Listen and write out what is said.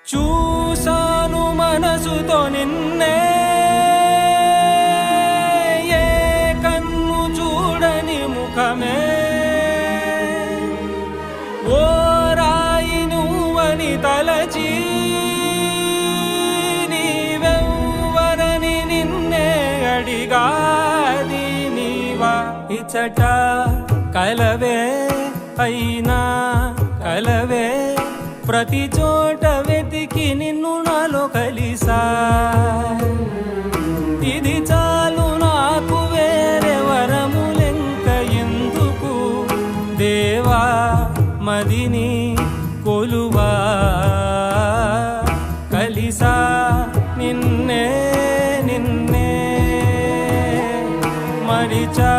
చూసాను మనసుతో నిన్నే, ఏ కన్ను చూడని ముఖమే, ఓ రాయి నువ్వని తలచి నీవెవ్వరని నిన్నే అడిగాది నీవా. ఇచ్చట కలవే అయినా కలవే, ప్రతి చోట వెతికి నిన్ను నాలో కలిసా. ఇది చాలు నాకు, వేరే వరములెంక ఎందుకు దేవా, మదిని కొలువా. కలిసా నిన్నే నిన్నే మరిచా.